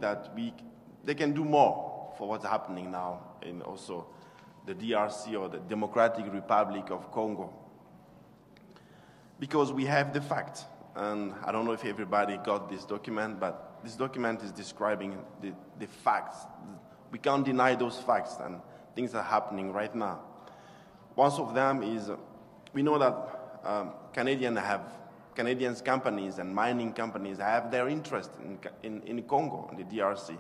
that they can do more for what's happening now in also the DRC, or the Democratic Republic of Congo. Because we have the facts. And I don't know if everybody got this document, but this document is describing the facts. We can't deny those facts, and things are happening right now. One of them is, we know that Canadian companies and mining companies have their interest in Congo, in the DRC,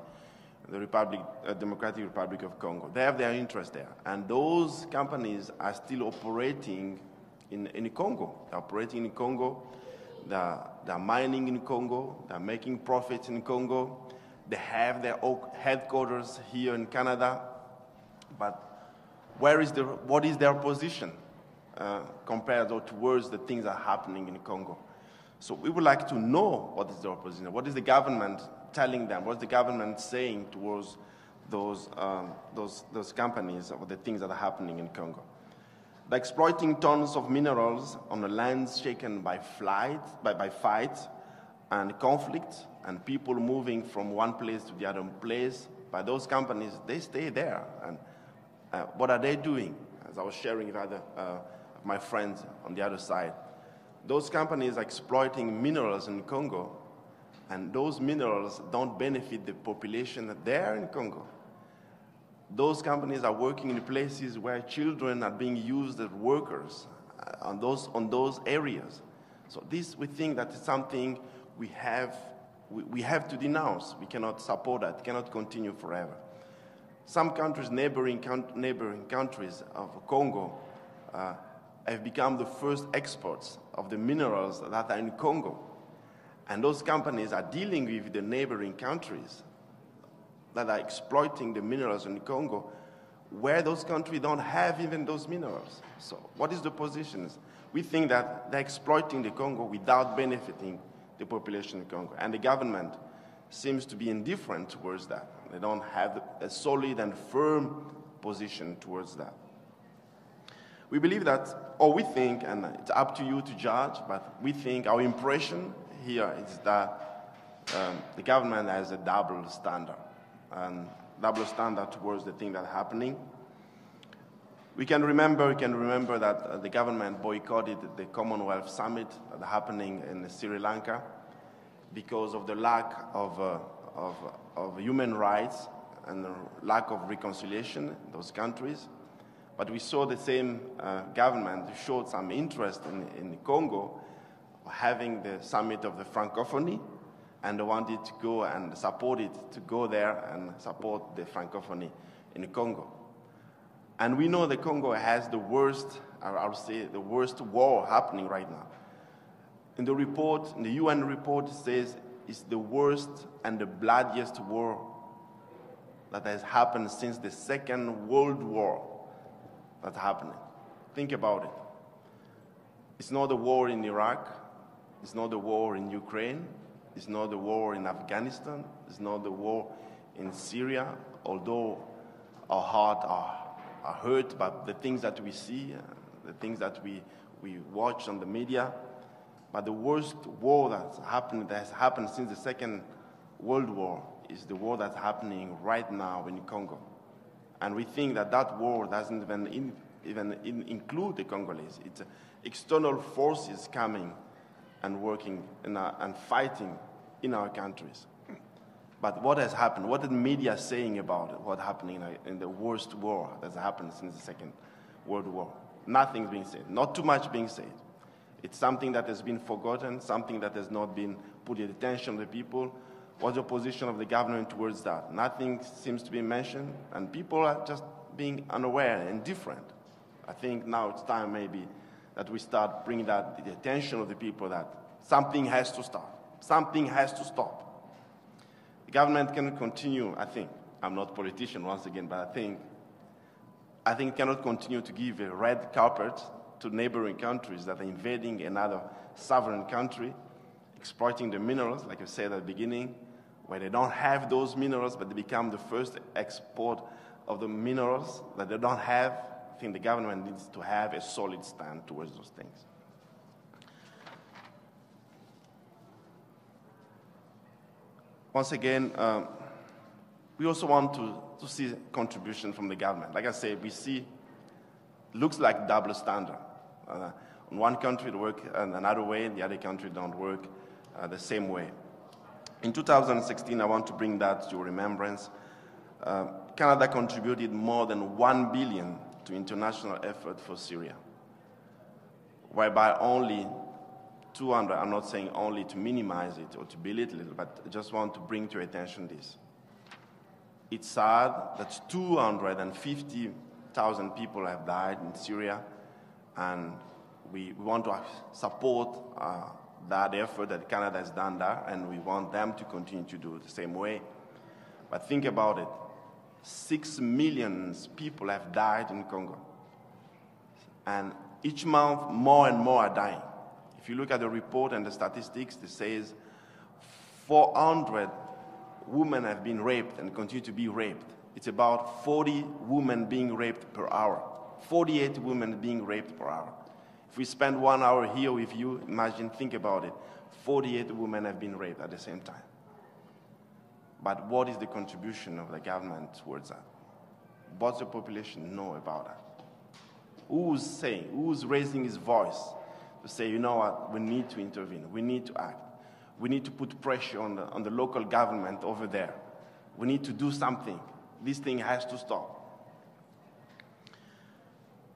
the Democratic Republic of Congo. They have their interest there. And those companies are still operating in Congo. They're operating in Congo. They're mining in Congo. They're making profits in Congo. They have their headquarters here in Canada. But what is their position compared towards the things that are happening in Congo? So we would like to know what is their position. What is the government telling them? What is the government saying towards those companies or the things that are happening in Congo? They're exploiting tons of minerals on the lands shaken by fight and conflict, and people moving from one place to the other place. But those companies, they stay there. And what are they doing? As I was sharing with my friends on the other side, those companies are exploiting minerals in Congo, and those minerals don't benefit the population there in Congo. Those companies are working in places where children are being used as workers on those areas. So this, we think that is something we have to denounce. We cannot support that. It cannot continue forever. Some countries, neighboring countries of Congo, have become the first exports of the minerals that are in Congo. And those companies are dealing with the neighboring countries that are exploiting the minerals in Congo, where those countries don't have even those minerals. So what is the position? We think that they're exploiting the Congo without benefiting the population in Congo. And the government seems to be indifferent towards that. They don't have a solid and firm position towards that. We believe that, or we think, and it's up to you to judge, but we think our impression here is that the government has a double standard. And double standard towards the thing that's happening. We can remember that the government boycotted the Commonwealth Summit that's happening in Sri Lanka because of the lack of human rights and the lack of reconciliation in those countries. But we saw the same government showed some interest in Congo, having the summit of the Francophonie, and they wanted to go and support it, to go there and support the Francophonie in Congo. And we know that Congo has the worst, I would say, the worst war happening right now. In the report, in the UN report, it says it's the worst and the bloodiest war that has happened since the Second World War that's happening. Think about it. It's not the war in Iraq. It's not the war in Ukraine. It's not the war in Afghanistan. It's not the war in Syria, although our hearts are hurt by the things that we see, the things that we watch on the media. But the worst war that has happened since the Second World War is the war that's happening right now in Congo. And we think that war doesn't even include the Congolese. It's external forces coming and working and fighting in our countries. But what has happened? What are the media saying about it? What's happening in the worst war that's happened since the Second World War? Nothing's being said. Not too much being said. It's something that has been forgotten, something that has not been put in the attention of the people. What's the position of the government towards that? Nothing seems to be mentioned, and people are just being unaware and indifferent. I think now it's time maybe that we start bringing that to the attention of the people that something has to stop. Something has to stop. The government cannot continue, I think. I'm not a politician once again, but I think it cannot continue to give a red carpet to neighboring countries that are invading another sovereign country, exploiting the minerals, like I said at the beginning, where they don't have those minerals, but they become the first export of the minerals that they don't have. I think the government needs to have a solid stand towards those things. Once again, We also want to see contribution from the government. Like I said, we see, looks like double standard. In one country it works another way, the other country don't work the same way. In 2016, I want to bring that to remembrance. Canada contributed more than $1 billion to international effort for Syria, whereby only 200, I'm not saying only to minimize it or to belittle it, but I just want to bring to your attention this. It's sad that 250,000 people have died in Syria, and we want to support that effort that Canada has done there, and we want them to continue to do it the same way. But think about it. 6 million people have died in Congo. And each month, more and more are dying. If you look at the report and the statistics, it says 400 women have been raped and continue to be raped. It's about 40 women being raped per hour. 48 women being raped per hour. If we spend 1 hour here with you, think about it. 48 women have been raped at the same time. But what is the contribution of the government towards that? What's the population know about that? Who's raising his voice to say, you know what, we need to intervene, we need to act. We need to put pressure on the local government over there. We need to do something. This thing has to stop.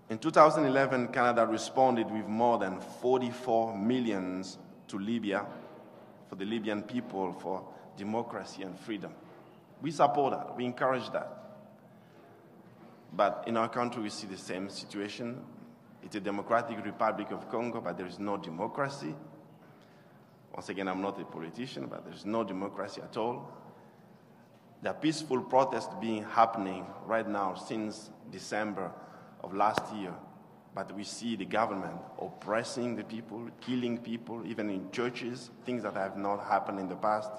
In 2011, Canada responded with more than 44 million to Libya, for the Libyan people, for democracy and freedom. We support that. We encourage that. But in our country, we see the same situation. It's a Democratic Republic of Congo, but there is no democracy. Once again, I'm not a politician, but there's no democracy at all. There are peaceful protests happening right now since December of last year, but we see the government oppressing the people, killing people, even in churches, things that have not happened in the past.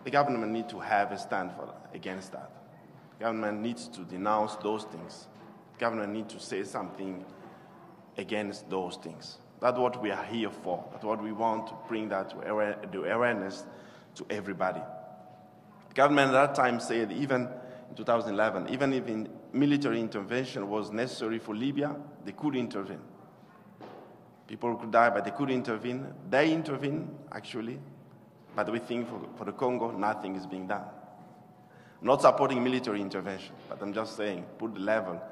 The government needs to have a stand against that. The government needs to denounce those things. The government needs to say something against those things. That's what we are here for. That's what we want to bring that to the awareness to everybody. The government at that time said, even in 2011, even if military intervention was necessary for Libya, they could intervene. People could die, but they could intervene. They intervene, actually, but we think for the Congo, nothing is being done. I'm not supporting military intervention, but I'm just saying, put the level.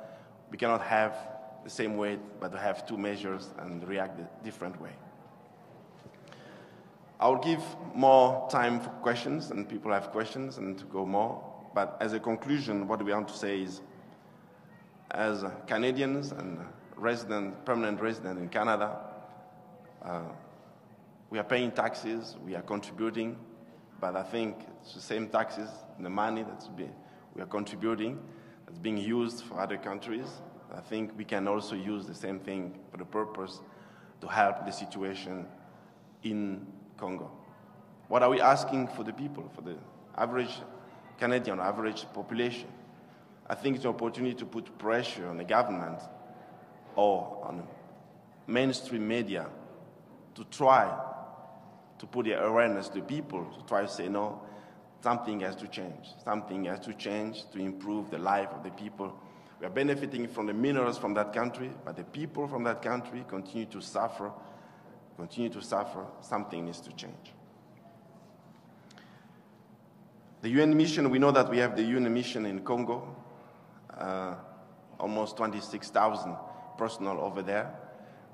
We cannot have the same weight, but to have two measures and react a different way. I'll give more time for questions, and people have questions, and to go more. But as a conclusion, what we want to say is, as Canadians and permanent resident in Canada, we are paying taxes, we are contributing, but I think it's the same taxes, the money we are contributing, that's being used for other countries. I think we can also use the same thing for the purpose to help the situation in Congo. What are we asking for the people, for the average Canadian, average population? I think it's an opportunity to put pressure on the government or on mainstream media to try to put the awareness to people, to try to say, no, something has to change. Something has to change to improve the life of the people. We are benefiting from the minerals from that country, but the people from that country continue to suffer. Something needs to change. The UN mission, we know that we have the UN mission in Congo, almost 26,000 personnel over there.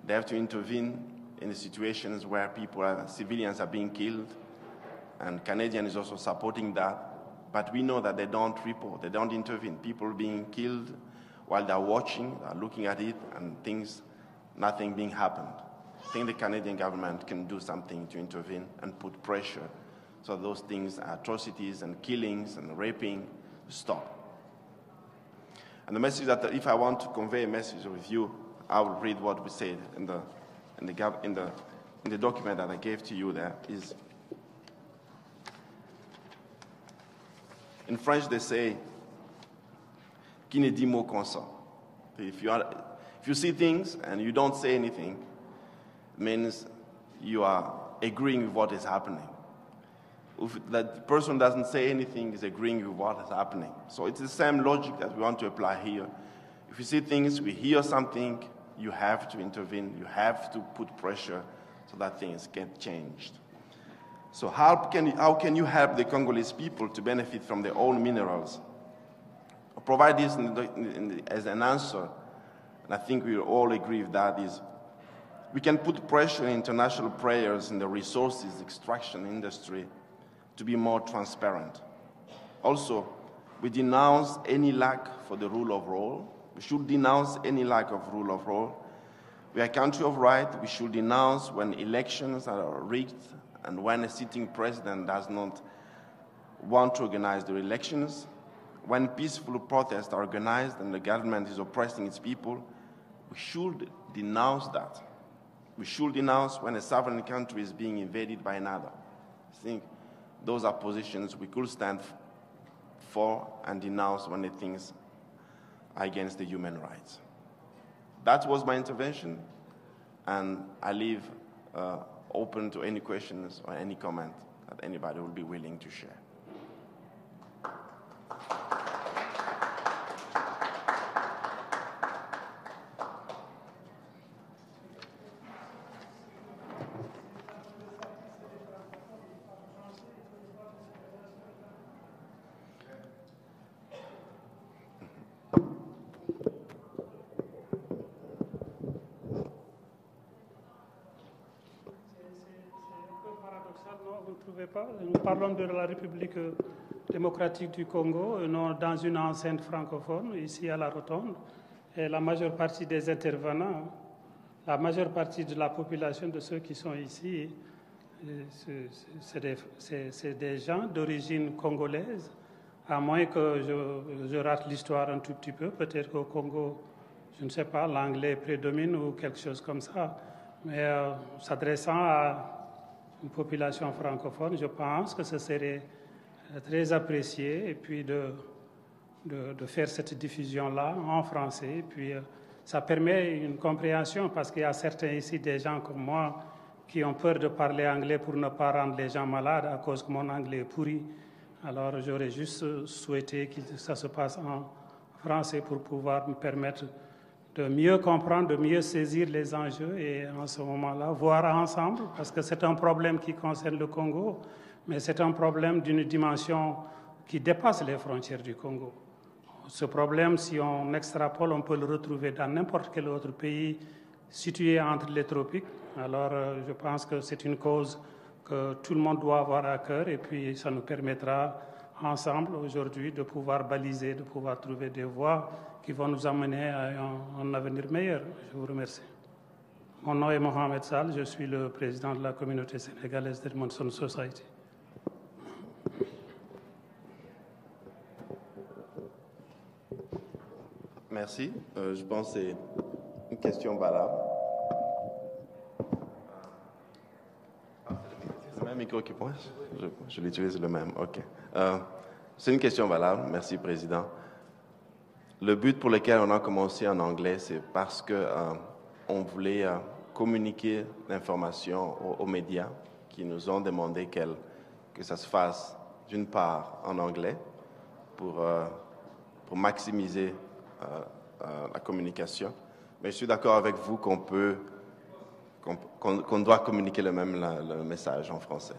They have to intervene in the situations where civilians are being killed, and Canadian is also supporting that. But we know that they don't report, they don't intervene. People being killed while they're watching, they're looking at it, and nothing being happened. I think the Canadian government can do something to intervene and put pressure so those things, atrocities and killings and raping, stop. And the message that if I want to convey a message with you, I will read what we said in the document that I gave to you there. Is in French they say, "Qui ne dit mot consent." If you see things and you don't say anything, it means you are agreeing with what is happening. that the person doesn't say anything is agreeing with what is happening. So it's the same logic that we want to apply here. If you see things, we hear something, you have to intervene, you have to put pressure so that things get changed. So how can you help the Congolese people to benefit from their own minerals? I'll provide this as an answer, and I think we'll all agree with that, is we can put pressure on international players in the resources extraction industry to be more transparent. Also, we denounce any lack for the rule of law. We should denounce any lack of rule of law. We are a country of right. We should denounce when elections are rigged and when a sitting president does not want to organize the elections. When peaceful protests are organized and the government is oppressing its people, we should denounce that. We should denounce when a sovereign country is being invaded by another. I think those are positions we could stand for and denounce when the things are against the human rights. That was my intervention, and I leave open to any questions or any comment that anybody will be willing to share. Vous ne trouvez pas? Nous parlons de la République démocratique du Congo, non dans une enceinte francophone, ici à la Rotonde. Et la majeure partie des intervenants, la majeure partie de la population de ceux qui sont ici, c'est des gens d'origine congolaise, à moins que je rate l'histoire un tout petit peu. Peut-être qu'au Congo, je ne sais pas, l'anglais prédomine ou quelque chose comme ça. Mais s'adressant à une population francophone, je pense que ce serait très apprécié et puis de faire cette diffusion-là en français. Et puis ça permet une compréhension parce qu'il y a certains ici, des gens comme moi, qui ont peur de parler anglais pour ne pas rendre les gens malades à cause que mon anglais est pourri. Alors j'aurais juste souhaité que ça se passe en français pour pouvoir me permettre de mieux comprendre, de mieux saisir les enjeux et en ce moment-là, voir ensemble, parce que c'est un problème qui concerne le Congo, mais c'est un problème d'une dimension qui dépasse les frontières du Congo. Ce problème, si on extrapole, on peut le retrouver dans n'importe quel autre pays situé entre les tropiques. Alors, je pense que c'est une cause que tout le monde doit avoir à cœur et puis ça nous permettra ensemble aujourd'hui de pouvoir baliser, de pouvoir trouver des voies qui vont nous amener à un avenir meilleur. Je vous remercie. Mon nom est Mohamed Sall, je suis le président de la communauté sénégalaise d'Edmondson Society. Merci. Je pense que c'est une question valable. C'est le même micro qui pointe? Je l'utilise le même, OK. C'est une question valable. Merci, Président. Le but pour lequel on a commencé en anglais, c'est parce qu'on voulait communiquer l'information aux médias qui nous ont demandé que ça se fasse d'une part en anglais pour maximiser la communication. Mais je suis d'accord avec vous qu'on doit communiquer le message en français.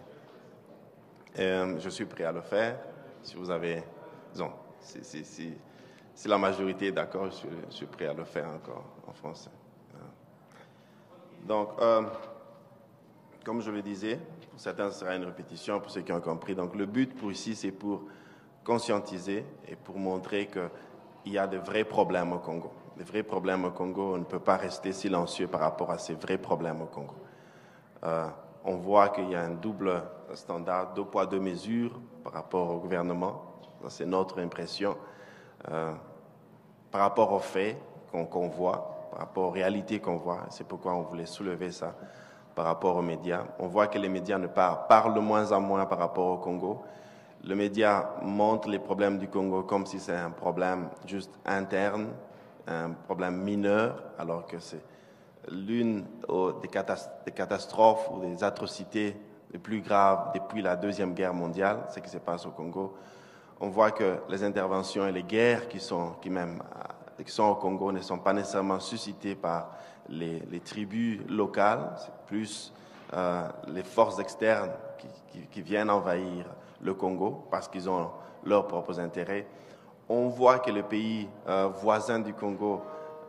Et, je suis prêt à le faire. Si vous avez, disons, si la majorité est d'accord, je suis prêt à le faire encore en français. Donc, comme je le disais, pour certains, ce sera une répétition, pour ceux qui ont compris. Donc, le but ici, c'est pour conscientiser et pour montrer qu'il y a de vrais problèmes au Congo. Des vrais problèmes au Congo, on ne peut pas rester silencieux par rapport à ces vrais problèmes au Congo. On voit qu'il y a un double standard, 2 poids, 2 mesures par rapport au gouvernement. C'est notre impression. Par rapport aux faits qu'on voit, par rapport aux réalités qu'on voit, c'est pourquoi on voulait soulever ça par rapport aux médias. On voit que les médias parlent de moins en moins par rapport au Congo. Le média montre les problèmes du Congo comme si c'est un problème juste interne, un problème mineur, alors que c'est l'une des catastrophes ou des atrocités les plus graves depuis la Deuxième Guerre mondiale, ce qui se passe au Congo. On voit que les interventions et les guerres qui sont au Congo ne sont pas nécessairement suscitées par les tribus locales, c'est plus les forces externes qui viennent envahir le Congo parce qu'ils ont leurs propres intérêts. On voit que les pays voisins du Congo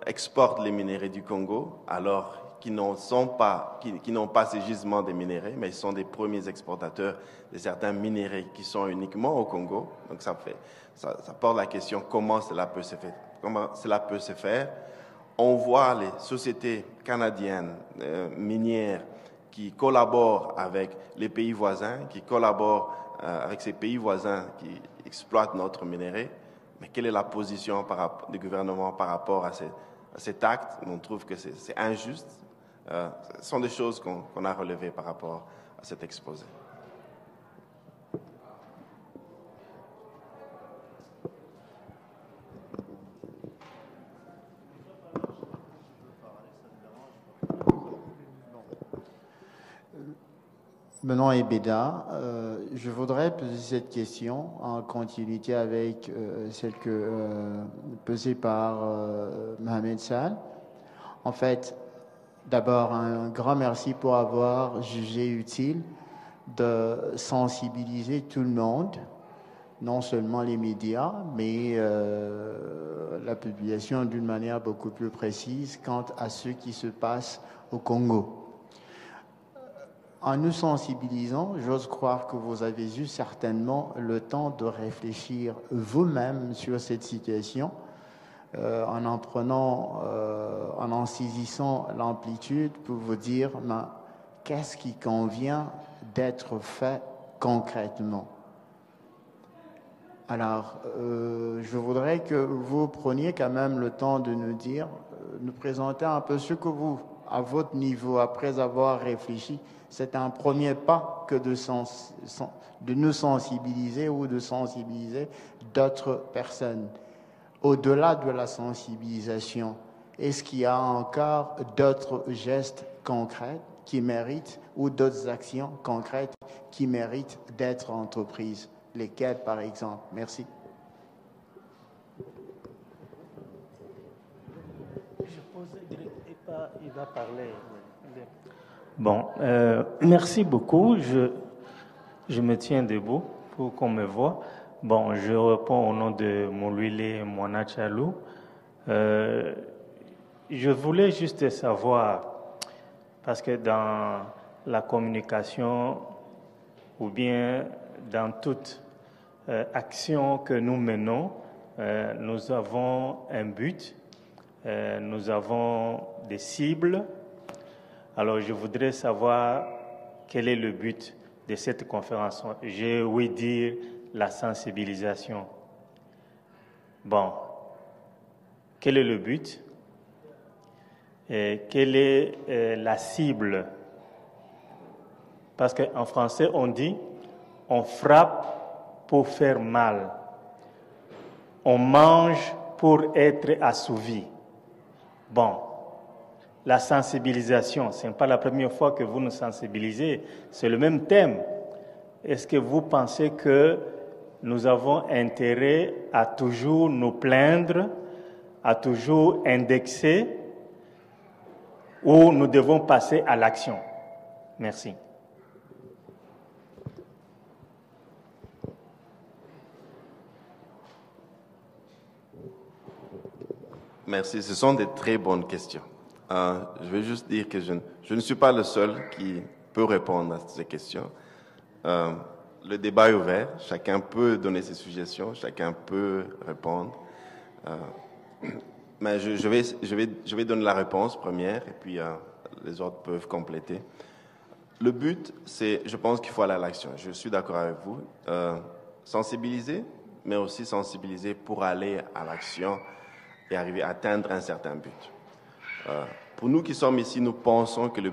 exportent les minéraux du Congo, alors qu'ils n'ont pas ces gisements de minéraux, mais ils sont des premiers exportateurs de certains minéraux qui sont uniquement au Congo. Donc ça porte la question comment cela peut se faire. On voit les sociétés canadiennes minières qui collaborent avec les pays voisins, qui collaborent avec ces pays voisins qui exploitent notre minerai. Mais quelle est la position du gouvernement par rapport à cet acte? On trouve que c'est injuste. Ce sont des choses qu'on a relevées par rapport à cet exposé. Benoît Ebeda, je voudrais poser cette question en continuité avec celle posée par Mohamed Sall. En fait, d'abord, un grand merci pour avoir jugé utile de sensibiliser tout le monde, non seulement les médias, mais la population d'une manière beaucoup plus précise quant à ce qui se passe au Congo. En nous sensibilisant, j'ose croire que vous avez eu certainement le temps de réfléchir vous-même sur cette situation, en en saisissant l'amplitude pour vous dire qu'est-ce qui convient d'être fait concrètement. Alors, je voudrais que vous preniez quand même le temps de nous présenter un peu ce que vous, à votre niveau, après avoir réfléchi, c'est un premier pas que de nous sensibiliser ou de sensibiliser d'autres personnes. Au-delà de la sensibilisation, est-ce qu'il y a encore d'autres gestes concrets qui méritent ou d'autres actions concrètes qui méritent d'être entreprises? Lesquelles, par exemple? Merci. Je pose direct et pas, il va parler. Bon, merci beaucoup. Je me tiens debout pour qu'on me voie. Bon, je réponds au nom de Moluile Mwanachalou. Je voulais juste savoir, parce que dans la communication ou bien dans toute action que nous menons, nous avons un but, nous avons des cibles. Alors, je voudrais savoir quel est le but de cette conférence. J'ai ouï dire la sensibilisation. Bon, quel est le but? Et quelle est la cible? Parce qu'en français, on dit on frappe pour faire mal. On mange pour être assouvi. Bon. La sensibilisation, ce n'est pas la première fois que vous nous sensibilisez, c'est le même thème. Est-ce que vous pensez que nous avons intérêt à toujours nous plaindre, à toujours indexer, ou nous devons passer à l'action? Merci. Merci, ce sont des très bonnes questions. Je vais juste dire que je ne suis pas le seul qui peut répondre à ces questions. Le débat est ouvert, chacun peut donner ses suggestions, chacun peut répondre. Mais je vais donner la réponse première et puis les autres peuvent compléter. Le but, c'est, je pense qu'il faut aller à l'action. Je suis d'accord avec vous. Sensibiliser, mais aussi sensibiliser pour aller à l'action et arriver à atteindre un certain but. Pour nous qui sommes ici, nous pensons que le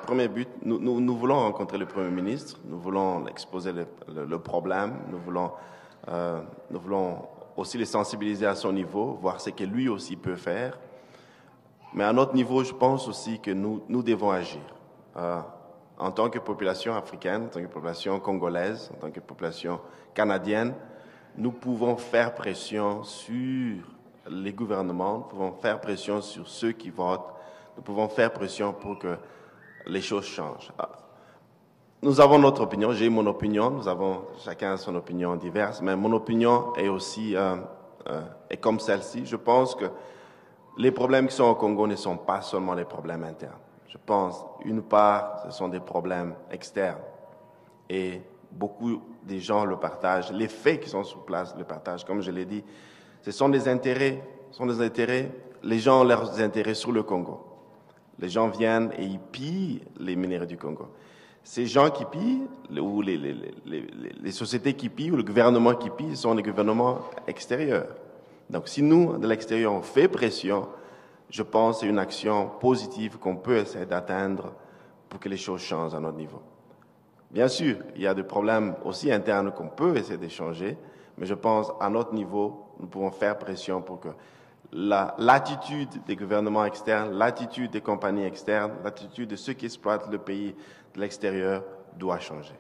premier but, nous voulons rencontrer le Premier ministre, nous voulons exposer le problème, nous voulons aussi les sensibiliser à son niveau, voir ce que lui aussi peut faire. Mais à notre niveau, je pense aussi que nous devons agir. en tant que population africaine, en tant que population congolaise, en tant que population canadienne, nous pouvons faire pression sur les gouvernements, nous pouvons faire pression sur ceux qui votent, nous pouvons faire pression pour que les choses changent. Nous avons notre opinion, j'ai mon opinion, nous avons chacun son opinion diverse, mais mon opinion est aussi est comme celle-ci. Je pense que les problèmes qui sont au Congo ne sont pas seulement les problèmes internes. Je pense, une part, ce sont des problèmes externes. Et beaucoup des gens le partagent. Les faits qui sont sur place le partagent. Comme je l'ai dit, ce sont des intérêts. Les gens ont leurs intérêts sur le Congo. Les gens viennent et ils pillent les minéraux du Congo. Ces gens qui pillent, ou les sociétés qui pillent, ou le gouvernement qui pille, sont des gouvernements extérieurs. Donc, si nous, de l'extérieur, on fait pression, je pense que c'est une action positive qu'on peut essayer d'atteindre pour que les choses changent à notre niveau. Bien sûr, il y a des problèmes aussi internes qu'on peut essayer de changer, mais je pense à notre niveau, nous pouvons faire pression pour que l'attitude des gouvernements externes, l'attitude des compagnies externes, l'attitude de ceux qui exploitent le pays de l'extérieur doit changer.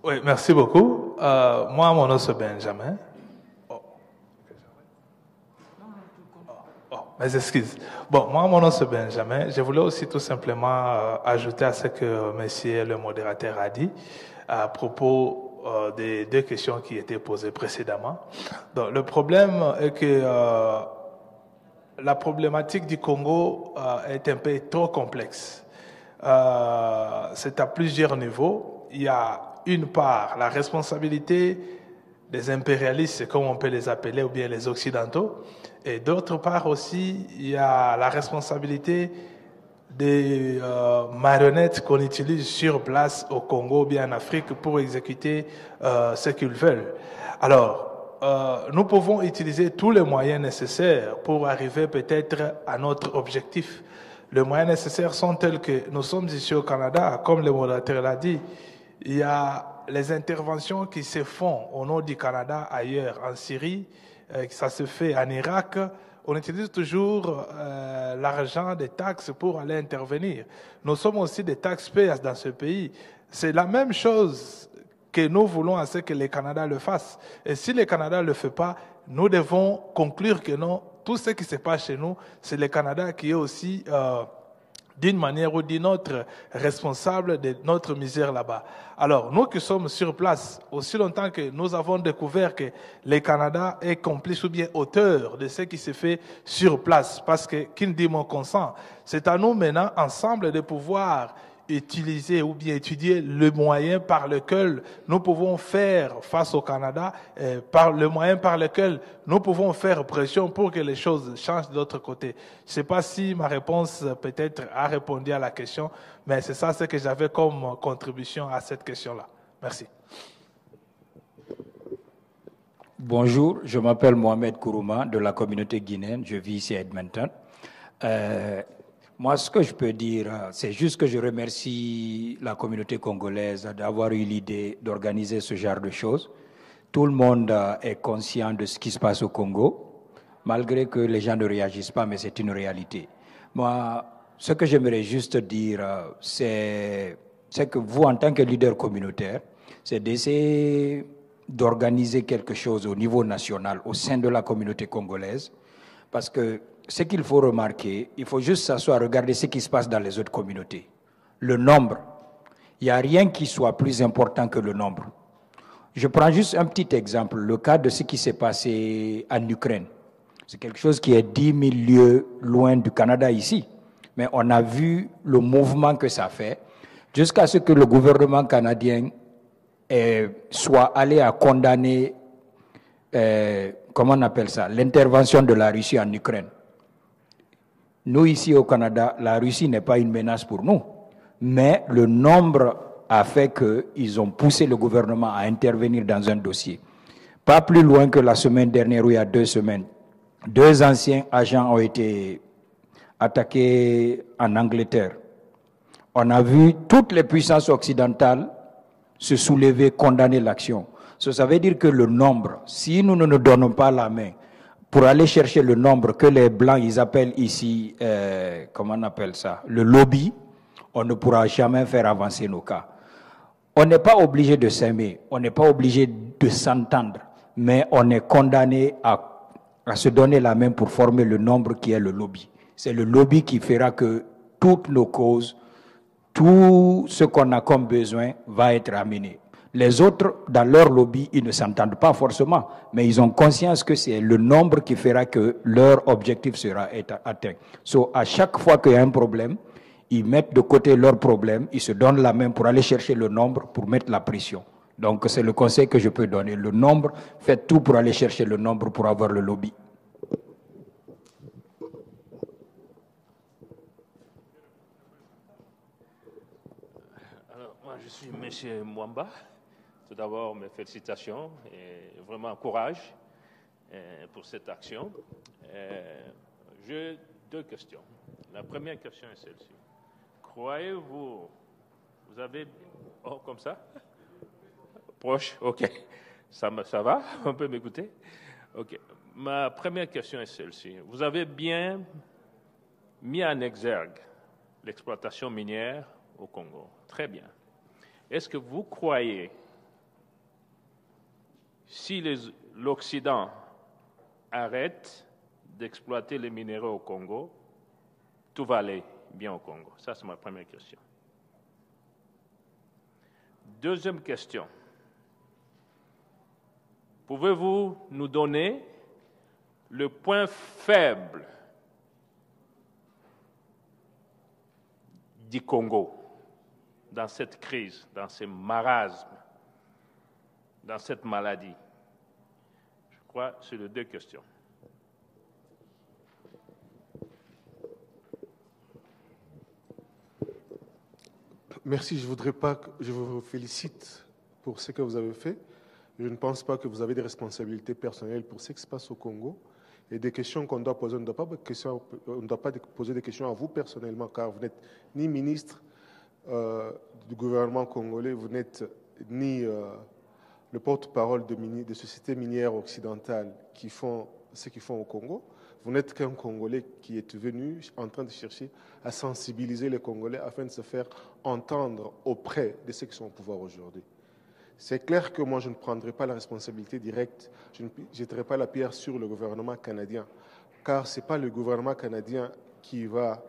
Oui, merci beaucoup. Moi, mon nom c'est Benjamin. Mes excuses. Bon, moi, mon nom c'est Benjamin. Je voulais aussi tout simplement ajouter à ce que monsieur le modérateur a dit à propos des deux questions qui étaient posées précédemment. Donc, le problème est que la problématique du Congo est un peu trop complexe. C'est à plusieurs niveaux. Il y a une part, la responsabilité des impérialistes, comme on peut les appeler, ou bien les Occidentaux. Et d'autre part aussi, il y a la responsabilité des marionnettes qu'on utilise sur place au Congo ou bien en Afrique pour exécuter ce qu'ils veulent. Alors, nous pouvons utiliser tous les moyens nécessaires pour arriver peut-être à notre objectif. Les moyens nécessaires sont tels que nous sommes ici au Canada, comme le modérateur l'a dit, il y a les interventions qui se font au nord du Canada, ailleurs, en Syrie, ça se fait en Irak. On utilise toujours l'argent des taxes pour aller intervenir. Nous sommes aussi des taxpayers dans ce pays. C'est la même chose que nous voulons à ce que le Canada le fasse. Et si le Canada ne le fait pas, nous devons conclure que non, tout ce qui se passe chez nous, c'est le Canada qui est aussi, d'une manière ou d'une autre, responsable de notre misère là-bas. Alors, nous qui sommes sur place, aussi longtemps que nous avons découvert que le Canada est complice ou bien auteur de ce qui se fait sur place, parce que, qui dit mon consent, c'est à nous maintenant, ensemble, de pouvoir utiliser ou bien étudier le moyen par lequel nous pouvons faire face au Canada, par le moyen par lequel nous pouvons faire pression pour que les choses changent de l'autre côté. Je ne sais pas si ma réponse peut-être a répondu à la question, mais c'est ça ce que j'avais comme contribution à cette question-là. Merci. Bonjour, je m'appelle Mohamed Kourouma de la communauté guinéenne, je vis ici à Edmonton. Moi, ce que je peux dire, c'est juste que je remercie la communauté congolaise d'avoir eu l'idée d'organiser ce genre de choses. Tout le monde est conscient de ce qui se passe au Congo, malgré que les gens ne réagissent pas, mais c'est une réalité. Moi, ce que j'aimerais juste dire, c'est que vous, en tant que leader communautaire, c'est d'essayer d'organiser quelque chose au niveau national, au sein de la communauté congolaise, parce que ce qu'il faut remarquer, il faut juste s'asseoir, regarder ce qui se passe dans les autres communautés. Le nombre, il n'y a rien qui soit plus important que le nombre. Je prends juste un petit exemple, le cas de ce qui s'est passé en Ukraine. C'est quelque chose qui est 10 000 lieues loin du Canada ici. Mais on a vu le mouvement que ça fait, jusqu'à ce que le gouvernement canadien soit allé à condamner, comment on appelle ça, l'intervention de la Russie en Ukraine. Nous, ici au Canada, la Russie n'est pas une menace pour nous. Mais le nombre a fait qu'ils ont poussé le gouvernement à intervenir dans un dossier. Pas plus loin que la semaine dernière, ou il y a 2 semaines, 2 anciens agents ont été attaqués en Angleterre. On a vu toutes les puissances occidentales se soulever, condamner l'action. Ça veut dire que le nombre, si nous ne nous donnons pas la main, pour aller chercher le nombre que les Blancs, ils appellent ici, comment on appelle ça, le lobby, on ne pourra jamais faire avancer nos cas. On n'est pas obligé de s'aimer, on n'est pas obligé de s'entendre, mais on est condamné à se donner la main pour former le nombre qui est le lobby. C'est le lobby qui fera que toutes nos causes, tout ce qu'on a comme besoin va être amené. Les autres, dans leur lobby, ils ne s'entendent pas forcément, mais ils ont conscience que c'est le nombre qui fera que leur objectif sera atteint. So, à chaque fois qu'il y a un problème, ils mettent de côté leur problème, ils se donnent la main pour aller chercher le nombre, pour mettre la pression. Donc, c'est le conseil que je peux donner. Le nombre, faites tout pour aller chercher le nombre pour avoir le lobby. Alors, moi, je suis M. Mwamba. Tout d'abord, mes félicitations et vraiment courage pour cette action. J'ai deux questions. La première question est celle-ci. Croyez-vous, vous avez... Oh, comme ça? Proche, ok. Ça va? On peut m'écouter? Ok. Ma première question est celle-ci. Vous avez bien mis en exergue l'exploitation minière au Congo. Très bien. Est-ce que vous croyez, si l'Occident arrête d'exploiter les minéraux au Congo, tout va aller bien au Congo? Ça, c'est ma première question. Deuxième question. Pouvez-vous nous donner le point faible du Congo dans cette crise, dans ce marasme, dans cette maladie? Je crois que c'est les deux questions. Merci, je vous félicite pour ce que vous avez fait. Je ne pense pas que vous avez des responsabilités personnelles pour ce qui se passe au Congo. Et des questions qu'on doit poser, on ne doit pas poser des questions à vous personnellement, car vous n'êtes ni ministre du gouvernement congolais, vous n'êtes ni le porte-parole de sociétés minières occidentales qui font ce qu'ils font au Congo. Vous n'êtes qu'un Congolais qui est venu en train de chercher à sensibiliser les Congolais afin de se faire entendre auprès de ceux qui sont au pouvoir aujourd'hui. C'est clair que moi, je ne prendrai pas la responsabilité directe, je ne jetterai pas la pierre sur le gouvernement canadien, car ce n'est pas le gouvernement canadien qui va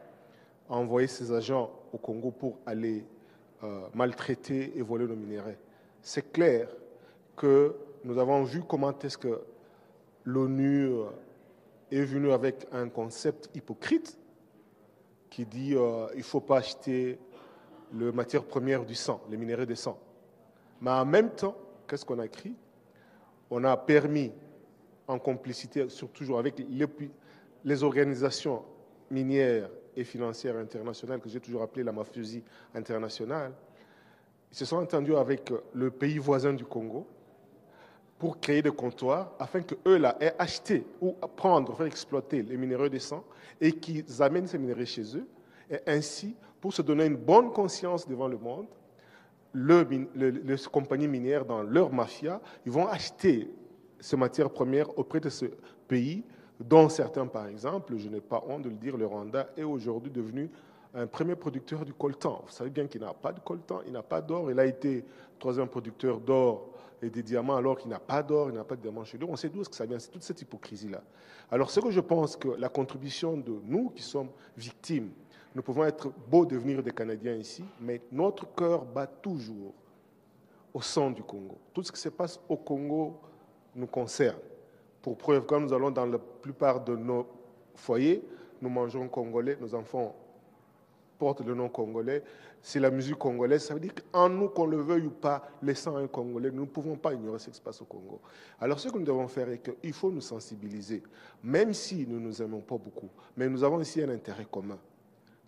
envoyer ses agents au Congo pour aller maltraiter et voler nos minéraux. C'est clair que nous avons vu comment est-ce que l'ONU est venue avec un concept hypocrite qui dit il ne faut pas acheter les matières premières du sang, les minéraux de sang. Mais en même temps, qu'est-ce qu'on a écrit? On a permis, en complicité, toujours avec les organisations minières et financières internationales, que j'ai toujours appelées la mafiosie internationale, ils se sont entendus avec le pays voisin du Congo pour créer des comptoirs afin qu'eux là aient acheté ou prendre, faire exploiter les minéraux de sang et qu'ils amènent ces minéraux chez eux. Et ainsi, pour se donner une bonne conscience devant le monde, les compagnies minières dans leur mafia, ils vont acheter ces matières premières auprès de ce pays, dont certains, par exemple, je n'ai pas honte de le dire, le Rwanda est aujourd'hui devenu un premier producteur du coltan. Vous savez bien qu'il n'a pas de coltan, il n'a pas d'or. Il a été troisième producteur d'or et des diamants alors qu'il n'a pas d'or, il n'a pas de diamants chez lui. On sait d'où est-ce que ça vient, c'est toute cette hypocrisie-là. Alors, ce que je pense que la contribution de nous qui sommes victimes, nous pouvons être beaux devenir des Canadiens ici, mais notre cœur bat toujours au sang du Congo. Tout ce qui se passe au Congo nous concerne. Pour preuve, quand nous allons dans la plupart de nos foyers, nous mangeons congolais, nos enfants portent le nom congolais, c'est la musique congolaise. Ça veut dire qu'en nous, qu'on le veuille ou pas, les sangs est congolais, nous ne pouvons pas ignorer ce qui se passe au Congo. Alors ce que nous devons faire est qu'il faut nous sensibiliser, même si nous ne nous aimons pas beaucoup, mais nous avons ici un intérêt commun.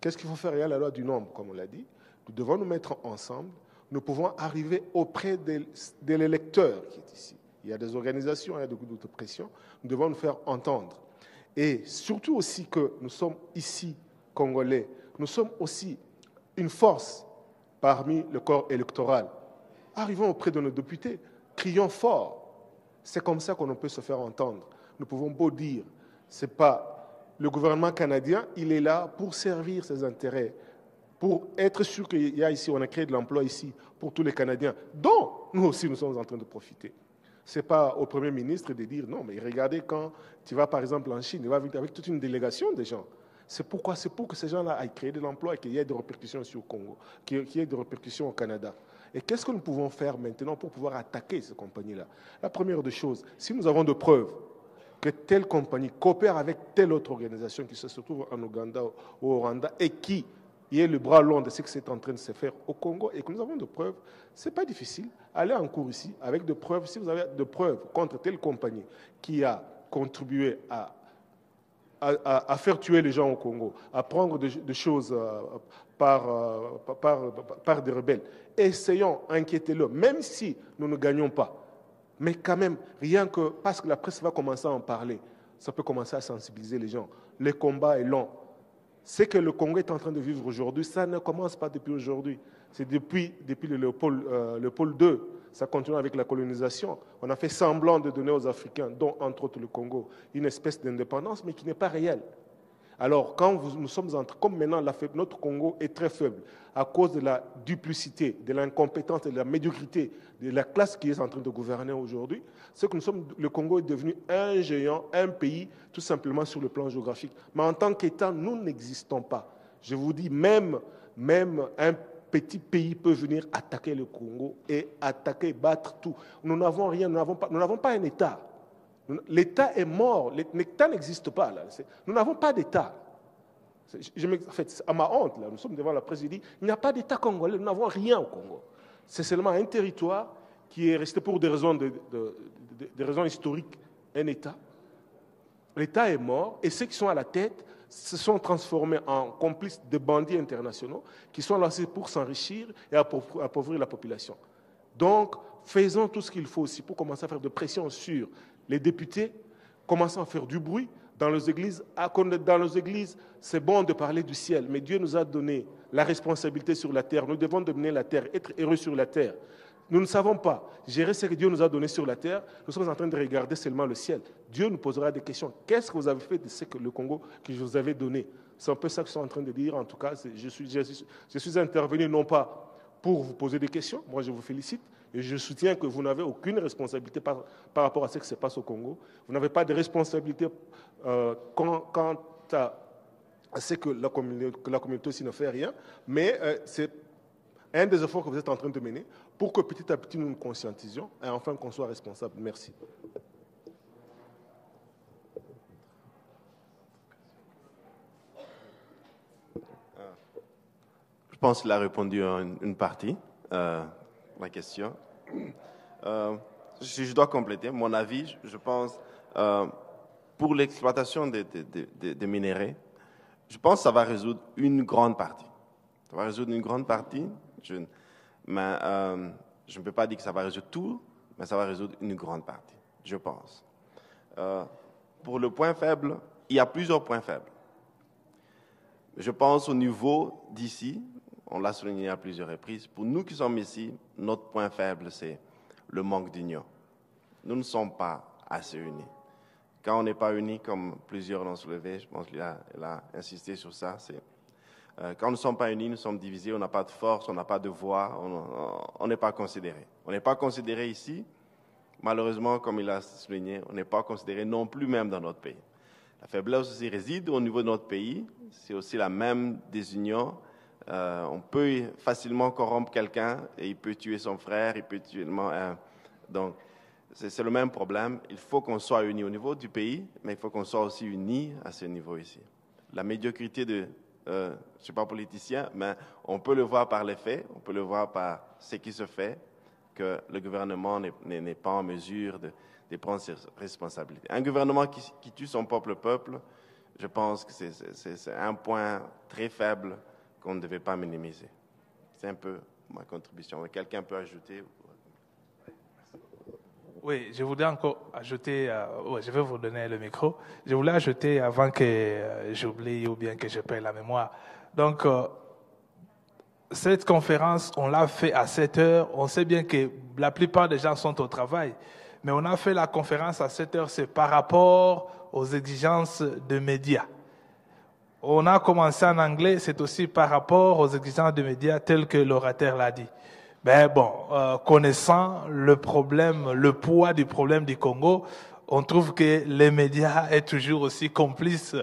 Qu'est-ce qu'il faut faire? Il y a la loi du nombre, comme on l'a dit. Nous devons nous mettre ensemble. Nous pouvons arriver auprès de l'électeur qui est ici. Il y a des organisations, il y a des groupes d'autopression. Nous devons nous faire entendre. Et surtout aussi que nous sommes ici, Congolais, nous sommes aussi une force parmi le corps électoral. Arrivons auprès de nos députés, crions fort. C'est comme ça qu'on peut se faire entendre. nous pouvons beau dire, c'est pas le gouvernement canadien, il est là pour servir ses intérêts, pour être sûr qu'il y a ici, on a créé de l'emploi ici pour tous les Canadiens, dont nous aussi nous sommes en train de profiter. Ce n'est pas au Premier ministre de dire non, mais regardez quand tu vas par exemple en Chine, il va avec toute une délégation de gens. C'est pour que ces gens-là aillent créer de l'emploi et qu'il y ait des répercussions sur le Congo, qu'il y ait des répercussions au Canada. Et qu'est-ce que nous pouvons faire maintenant pour pouvoir attaquer ces compagnies-là? La première des choses, si nous avons de preuves que telle compagnie coopère avec telle autre organisation qui se trouve en Ouganda ou au Rwanda et qui est le bras long de ce qui est en train de se faire au Congo et que nous avons de preuves, ce n'est pas difficile. Allez en cours ici avec des preuves. Si vous avez des preuves contre telle compagnie qui a contribué à faire tuer les gens au Congo, à prendre des choses par des rebelles, essayons, inquiétez-le, même si nous ne gagnons pas. Mais quand même, rien que parce que la presse va commencer à en parler, ça peut commencer à sensibiliser les gens. Le combat est long. Ce que le Congo est en train de vivre aujourd'hui, ça ne commence pas depuis aujourd'hui. C'est depuis le Léopold II. Ça continue avec la colonisation. On a fait semblant de donner aux Africains, dont entre autres le Congo, une espèce d'indépendance, mais qui n'est pas réelle. Alors, quand nous sommes comme maintenant, notre Congo est très faible à cause de la duplicité, de l'incompétence et de la médiocrité de la classe qui est en train de gouverner aujourd'hui, c'est que le Congo est devenu un géant, un pays, tout simplement sur le plan géographique. Mais en tant qu'État, nous n'existons pas. Je vous dis, même un petit pays peut venir attaquer le Congo et battre tout. Nous n'avons rien, nous n'avons pas un État. L'État est mort, l'État n'existe pas là. Nous n'avons pas d'État. En fait, à ma honte, là, nous sommes devant la presse, il n'y a pas d'État congolais, nous n'avons rien au Congo. C'est seulement un territoire qui est resté pour des raisons, des raisons historiques, un État. L'État est mort et ceux qui sont à la tête se sont transformés en complices de bandits internationaux qui sont lancés pour s'enrichir et appauvrir la population. Donc, faisons tout ce qu'il faut aussi pour commencer à faire de pression sur les députés, commençons à faire du bruit dans les églises. Dans les églises, c'est bon de parler du ciel, mais Dieu nous a donné la responsabilité sur la terre. Nous devons dominer la terre, être heureux sur la terre. Nous ne savons pas gérer ce que Dieu nous a donné sur la terre. Nous sommes en train de regarder seulement le ciel. Dieu nous posera des questions. Qu'est-ce que vous avez fait de ce que le Congo que je vous avais donné? C'est un peu ça que je suis en train de dire. En tout cas, je suis intervenu non pas pour vous poser des questions. Moi, je vous félicite. Et je soutiens que vous n'avez aucune responsabilité par rapport à ce qui se passe au Congo. Vous n'avez pas de responsabilité quant à ce que la communauté aussi ne fait rien. Mais c'est un des efforts que vous êtes en train de mener pour que petit à petit nous nous conscientisions et enfin qu'on soit responsable. Merci. Je pense qu'il a répondu à une partie. La question. Si je dois compléter, mon avis, je pense, pour l'exploitation des minéraux, je pense que ça va résoudre une grande partie. Ça va résoudre une grande partie, mais je ne peux pas dire que ça va résoudre tout, mais ça va résoudre une grande partie, je pense. Pour le point faible, il y a plusieurs points faibles. Je pense au niveau d'ici, on l'a souligné à plusieurs reprises. Pour nous qui sommes ici, notre point faible, c'est le manque d'union. Nous ne sommes pas assez unis. Quand on n'est pas unis, comme plusieurs l'ont soulevé, je pense qu'il a insisté sur ça, quand nous ne sommes pas unis, nous sommes divisés, on n'a pas de force, on n'a pas de voix, on n'est pas considéré. On n'est pas considéré ici. Malheureusement, comme il a souligné, on n'est pas considéré non plus même dans notre pays. La faiblesse aussi réside au niveau de notre pays. C'est aussi la même désunion. On peut facilement corrompre quelqu'un et il peut tuer son frère, il peut tuer... donc, c'est le même problème. Il faut qu'on soit unis au niveau du pays, mais il faut qu'on soit aussi unis à ce niveau ici. La médiocrité je ne suis pas politicien, mais on peut le voir par les faits, on peut le voir par ce qui se fait, que le gouvernement n'est pas en mesure de prendre ses responsabilités. Un gouvernement qui tue son propre peuple, je pense que c'est un point très faible qu'on ne devait pas minimiser. C'est un peu ma contribution. Quelqu'un peut ajouter? Oui, je voudrais encore ajouter, je vais vous donner le micro. Je voulais ajouter avant que j'oublie ou bien que je perde la mémoire. Donc, cette conférence, on l'a fait à 7 heures. On sait bien que la plupart des gens sont au travail. Mais on a fait la conférence à 7 heures, c'est par rapport aux exigences de médias. On a commencé en anglais, c'est aussi par rapport aux exigences de médias telles que l'orateur l'a dit. Ben bon, connaissant le problème, le poids du problème du Congo, on trouve que les médias sont toujours aussi complices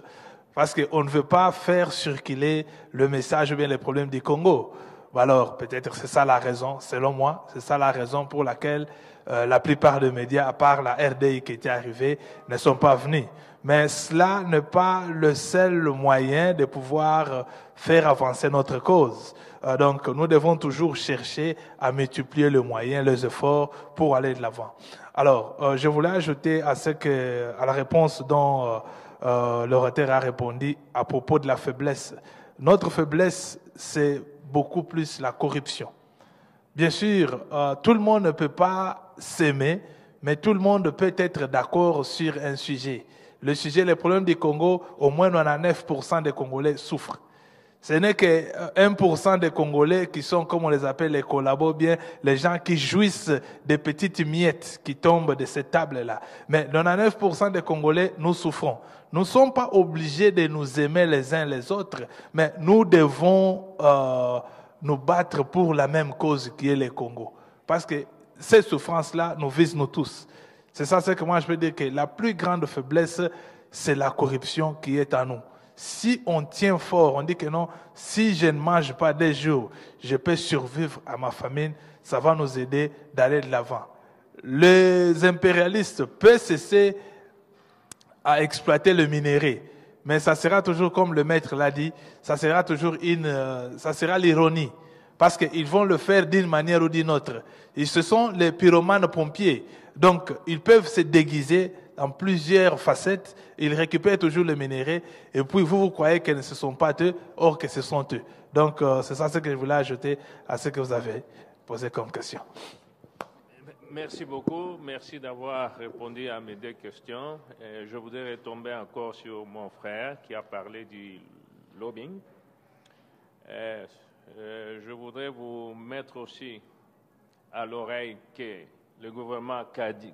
parce qu'on ne veut pas faire circuler le message ou bien les problèmes du Congo. Alors, peut-être c'est ça la raison, selon moi, c'est ça la raison pour laquelle la plupart des médias, à part la RDI qui était arrivée, ne sont pas venus. Mais cela n'est pas le seul moyen de pouvoir faire avancer notre cause. Donc, nous devons toujours chercher à multiplier les moyens, les efforts pour aller de l'avant. Alors, je voulais ajouter à la réponse dont l'orateur a répondu à propos de la faiblesse. Notre faiblesse, c'est beaucoup plus la corruption. Bien sûr, tout le monde ne peut pas s'aimer, mais tout le monde peut être d'accord sur un sujet. Le sujet, les problèmes du Congo, au moins 99% des Congolais souffrent. Ce n'est que 1% des Congolais qui sont, comme on les appelle, les collabos, bien les gens qui jouissent des petites miettes qui tombent de cette table-là. Mais 99% des Congolais, nous souffrons. Nous ne sommes pas obligés de nous aimer les uns les autres, mais nous devons nous battre pour la même cause qui est le Congo. Parce que ces souffrances-là nous visent nous tous. C'est ça, c'est que moi je peux dire que la plus grande faiblesse, c'est la corruption qui est en nous. Si on tient fort, on dit que non, si je ne mange pas des jours, je peux survivre à ma famine, ça va nous aider d'aller de l'avant. Les impérialistes peuvent cesser à exploiter le minerai, mais ça sera toujours, comme le maître l'a dit, ça sera toujours ça sera l'ironie, parce qu'ils vont le faire d'une manière ou d'une autre. Et ce sont les pyromanes pompiers, donc ils peuvent se déguiser en plusieurs facettes, ils récupèrent toujours le minerai, et puis vous croyez que ce ne sont pas eux, or que ce sont eux. Donc c'est ça ce que je voulais ajouter à ce que vous avez posé comme question. Merci beaucoup. Merci d'avoir répondu à mes deux questions. Je voudrais retomber encore sur mon frère qui a parlé du lobbying. Je voudrais vous mettre aussi à l'oreille que le gouvernement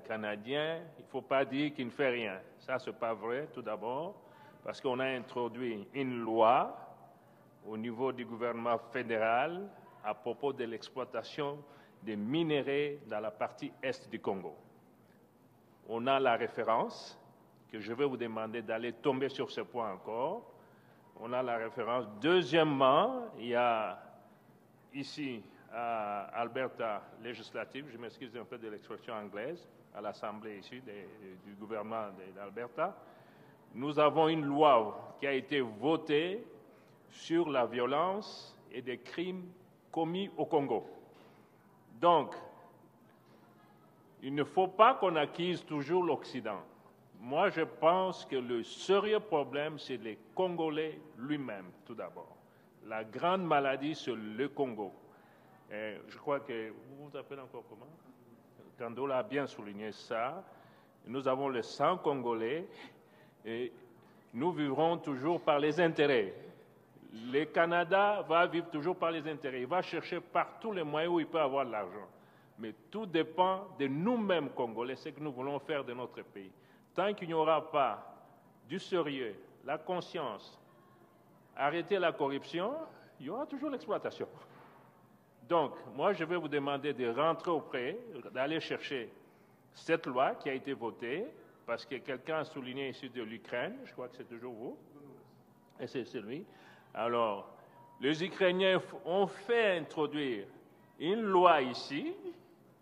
canadien, il ne faut pas dire qu'il ne fait rien. Ça, ce n'est pas vrai, tout d'abord, parce qu'on a introduit une loi au niveau du gouvernement fédéral à propos de l'exploitation des minerais dans la partie est du Congo. On a la référence, que je vais vous demander d'aller tomber sur ce point encore. On a la référence. Deuxièmement, il y a ici, à Alberta législative, je m'excuse un peu de l'expression anglaise, à l'Assemblée ici du gouvernement d'Alberta, nous avons une loi qui a été votée sur la violence et des crimes commis au Congo. Donc, il ne faut pas qu'on accuse toujours l'Occident. Moi, je pense que le sérieux problème, c'est les Congolais lui-même, tout d'abord. La grande maladie, c'est le Congo. Je crois que, vous vous appelez encore comment? Kandola a bien souligné ça. Nous avons le sang congolais et nous vivrons toujours par les intérêts. Le Canada va vivre toujours par les intérêts. Il va chercher par tous les moyens où il peut avoir de l'argent. Mais tout dépend de nous-mêmes, Congolais, ce que nous voulons faire de notre pays. Tant qu'il n'y aura pas du sérieux, la conscience, arrêter la corruption, il y aura toujours l'exploitation. Donc, moi, je vais vous demander de rentrer auprès, d'aller chercher cette loi qui a été votée, parce que quelqu'un a souligné ici de l'Ukraine, je crois que c'est toujours vous, et c'est lui. Alors, les Ukrainiens ont fait introduire une loi ici,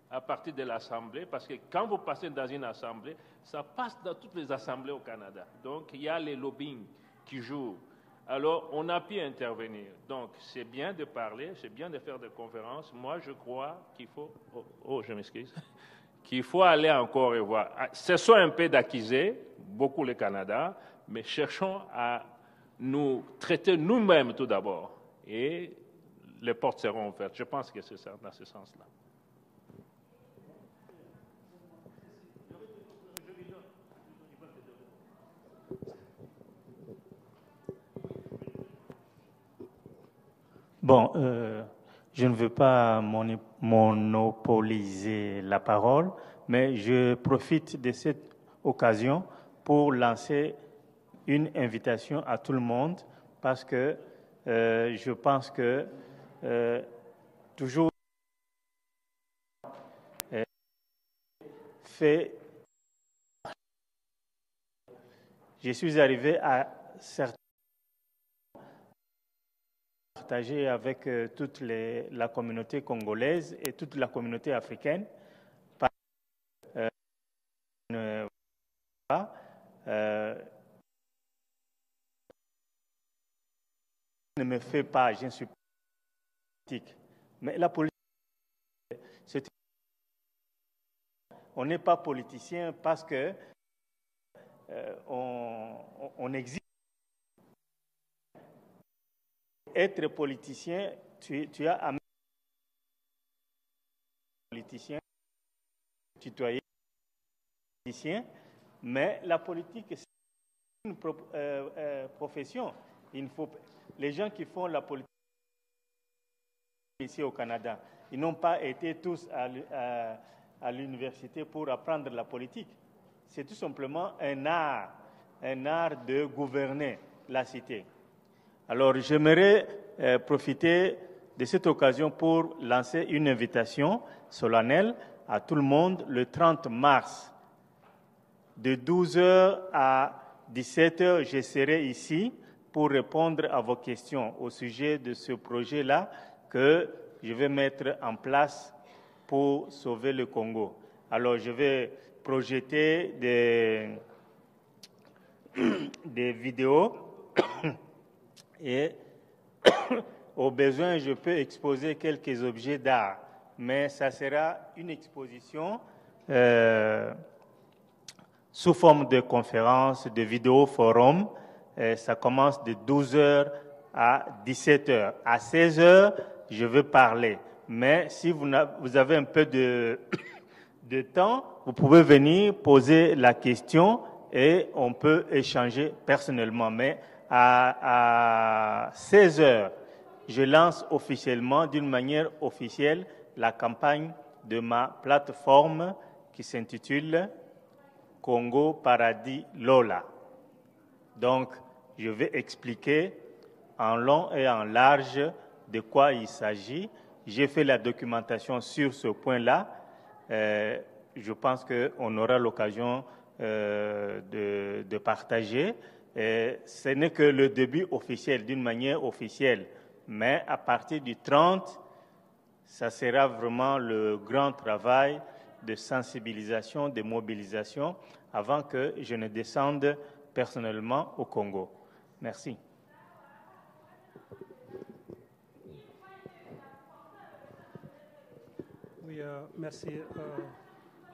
à partir de l'Assemblée, parce que quand vous passez dans une Assemblée, ça passe dans toutes les assemblées au Canada. Donc, il y a les lobbying qui jouent. Alors, on a pu intervenir. Donc, c'est bien de parler, c'est bien de faire des conférences. Moi, je crois qu'il faut... Oh, je m'excuse. Qu'il faut aller encore et voir. Cessons un peu d'accuser, beaucoup le Canada, mais cherchons à nous traiter nous-mêmes tout d'abord. Et les portes seront ouvertes. Je pense que c'est ça, dans ce sens-là. Bon, je ne veux pas monopoliser la parole, mais je profite de cette occasion pour lancer une invitation à tout le monde parce que je pense que toujours fait. Je suis arrivé à certains partager avec toute la communauté congolaise et toute la communauté africaine. Ne me fait pas, je ne suis pas politique. Mais la politique, on n'est pas politicien parce que on existe. Être politicien, tu as amené politicien, citoyen, politicien, mais la politique, c'est une profession. Les gens qui font la politique ici au Canada, ils n'ont pas été tous à l'université pour apprendre la politique. C'est tout simplement un art de gouverner la cité. Alors, j'aimerais profiter de cette occasion pour lancer une invitation solennelle à tout le monde le 30 mars. De 12h à 17h, je serai ici pour répondre à vos questions au sujet de ce projet-là que je vais mettre en place pour sauver le Congo. Alors, je vais projeter des vidéos et au besoin, je peux exposer quelques objets d'art, mais ça sera une exposition sous forme de conférence, de vidéo-forum. Ça commence de 12h à 17h. À 16h, je vais parler. Mais si vous avez un peu de temps, vous pouvez venir poser la question et on peut échanger personnellement. Mais à 16h, je lance officiellement, d'une manière officielle, la campagne de ma plateforme qui s'intitule Congo Paradis Lola. Donc, je vais expliquer en long et en large de quoi il s'agit. J'ai fait la documentation sur ce point-là. Je pense qu'on aura l'occasion de partager. Ce n'est que le début officiel, d'une manière officielle. Mais à partir du 30, ça sera vraiment le grand travail de sensibilisation, de mobilisation, avant que je ne descende personnellement au Congo. Merci. Oui, merci.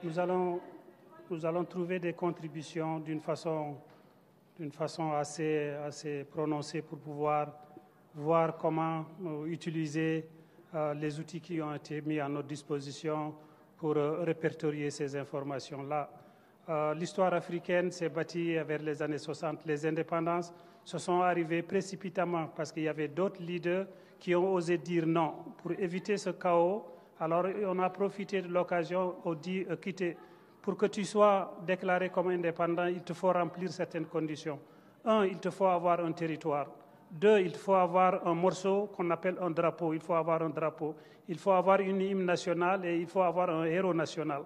Nous allons trouver des contributions d'une façon assez prononcée pour pouvoir voir comment utiliser les outils qui ont été mis à notre disposition pour répertorier ces informations-là. L'histoire africaine s'est bâtie vers les années 60. Les indépendances se sont arrivées précipitamment parce qu'il y avait d'autres leaders qui ont osé dire non. Pour éviter ce chaos, alors on a profité de l'occasion, on dit quitter. Pour que tu sois déclaré comme indépendant, il te faut remplir certaines conditions. 1, il te faut avoir un territoire. 2, il faut avoir un morceau qu'on appelle un drapeau. Il faut avoir un drapeau. Il faut avoir une hymne nationale et il faut avoir un héros national.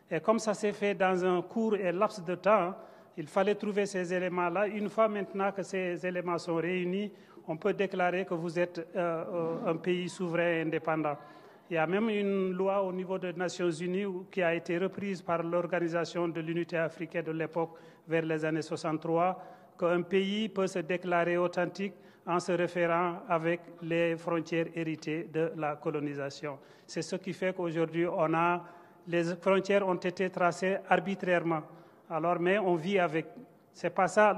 Et comme ça s'est fait dans un court et laps de temps, il fallait trouver ces éléments-là. Une fois maintenant que ces éléments sont réunis, on peut déclarer que vous êtes un pays souverain et indépendant. Il y a même une loi au niveau des Nations Unies qui a été reprise par l'Organisation de l'Unité africaine de l'époque vers les années 63, qu'un pays peut se déclarer authentique en se référant avec les frontières héritées de la colonisation. C'est ce qui fait qu'aujourd'hui, les frontières ont été tracées arbitrairement. Alors, mais on vit avec. C'est pas ça.